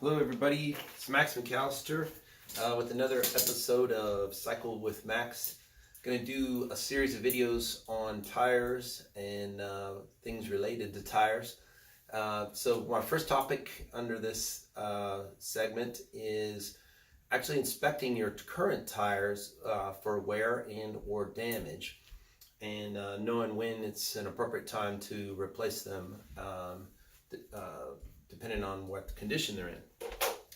Hello everybody, it's Max McAllister with another episode of Cycle with Max. Going to do a series of videos on tires and things related to tires. So my first topic under this segment is actually inspecting your current tires for wear and or damage, and knowing when it's an appropriate time to replace them, depending on what condition they're in.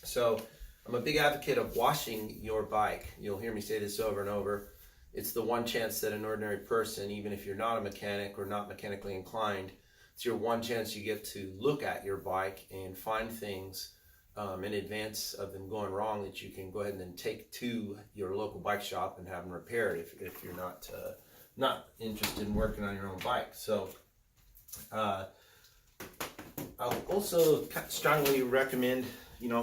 So I'm a big advocate of washing your bike. You'll hear me say this over and over. It's the one chance that an ordinary person, even if you're not a mechanic or not mechanically inclined, it's your one chance you get to look at your bike and find things in advance of them going wrong that you can go ahead and then take to your local bike shop and have them repaired if you're not interested in working on your own bike. So I'll also strongly recommend,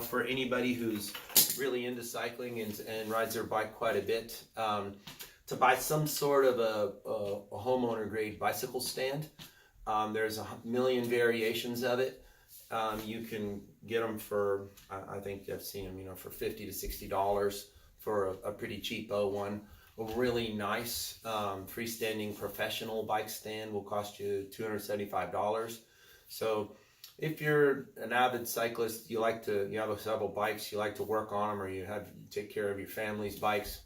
for anybody who's really into cycling and rides their bike quite a bit, to buy some sort of a homeowner grade bicycle stand. There's a million variations of it. You can get them for, I think I've seen them, for $50 to $60 for a pretty cheapo one. A really nice freestanding professional bike stand will cost you $275. So if you're an avid cyclist, you have several bikes, you like to work on them, or you take care of your family's bikes,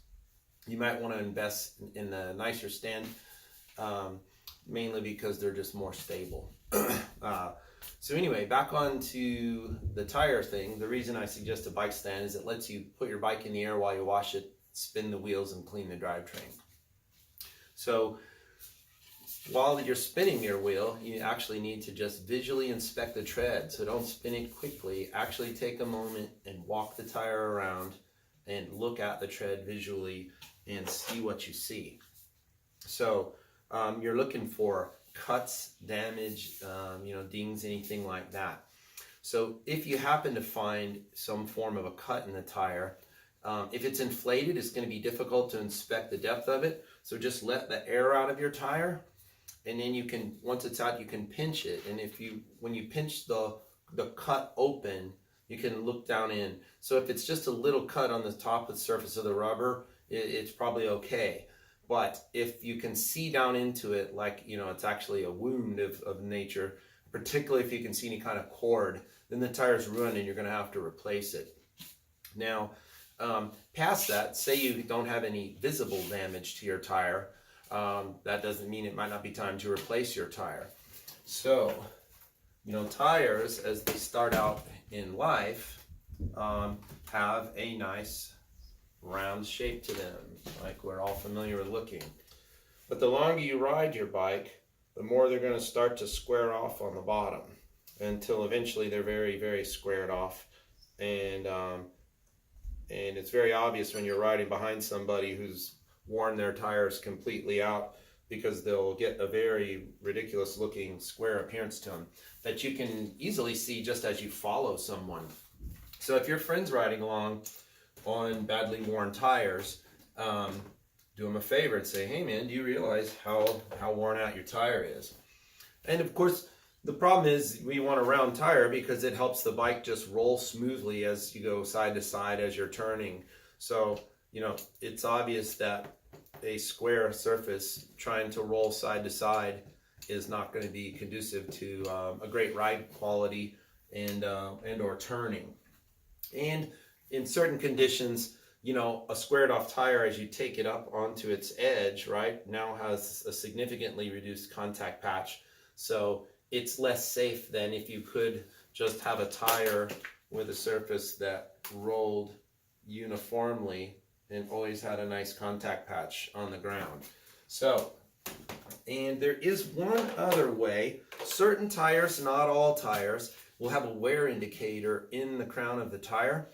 you might want to invest in a nicer stand, mainly because they're just more stable. So anyway, back on to the tire thing. The reason I suggest a bike stand is it lets you put your bike in the air while you wash it, spin the wheels, and clean the drivetrain. So while you're spinning your wheel, you actually need to just visually inspect the tread. So don't spin it quickly. Actually take a moment and walk the tire around and look at the tread visually and see what you see. So you're looking for cuts, damage, dings, anything like that. So if you happen to find some form of a cut in the tire, if it's inflated, it's going to be difficult to inspect the depth of it. So just let the air out of your tire, and then once it's out, you can pinch it. And when you pinch the cut open, you can look down in. So if it's just a little cut on the top of the surface of the rubber, it's probably okay. But if you can see down into it, like, it's actually a wound of nature, particularly if you can see any kind of cord, then the tire's ruined and you're going to have to replace it. Now, past that, say you don't have any visible damage to your tire, that doesn't mean it might not be time to replace your tire. So, tires, as they start out in life, have a nice round shape to them, like we're all familiar with looking. But the longer you ride your bike, the more they're going to start to square off on the bottom, until eventually they're very, very squared off. And it's very obvious when you're riding behind somebody who's worn their tires completely out, because they'll get a very ridiculous looking square appearance to them that you can easily see just as you follow someone. So if your friend's riding along on badly worn tires, do them a favor and say, hey man, do you realize how worn out your tire is? And of course, the problem is we want a round tire because it helps the bike just roll smoothly as you go side to side as you're turning. So, it's obvious that a square surface trying to roll side to side is not going to be conducive to a great ride quality and or turning. And in certain conditions, a squared off tire, as you take it up onto its edge, right, now has a significantly reduced contact patch. So it's less safe than if you could just have a tire with a surface that rolled uniformly and always had a nice contact patch on the ground. So, and there is one other way. Certain tires, not all tires, will have a wear indicator in the crown of the tire.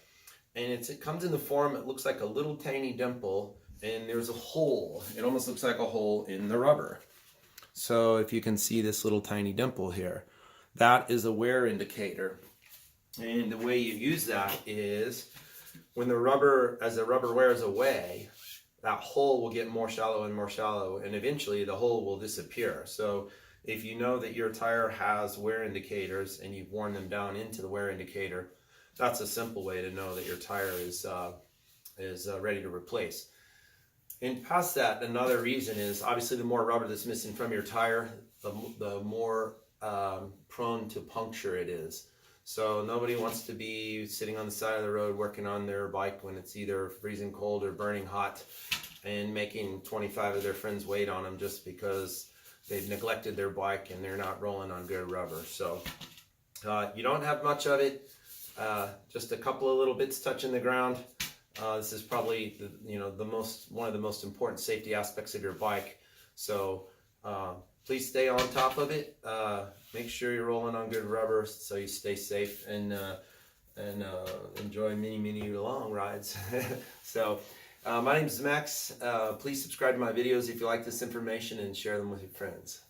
And it comes in the form, it looks like a little tiny dimple, and there's a hole. It almost looks like a hole in the rubber. So if you can see this little tiny dimple here, that is a wear indicator. And the way you use that is when as the rubber wears away, that hole will get more shallow and more shallow, and eventually the hole will disappear. So if you know that your tire has wear indicators and you've worn them down into the wear indicator, that's a simple way to know that your tire is ready to replace. And past that, another reason is obviously the more rubber that's missing from your tire, the more prone to puncture it is. So nobody wants to be sitting on the side of the road working on their bike when it's either freezing cold or burning hot, and making 25 of their friends wait on them just because they've neglected their bike and they're not rolling on good rubber. So you don't have much of it, just a couple of little bits touching the ground. This is probably one of the most important safety aspects of your bike. So please stay on top of it. Make sure you're rolling on good rubber so you stay safe and enjoy many long rides. So my name is Max. Please subscribe to my videos if you like this information and share them with your friends.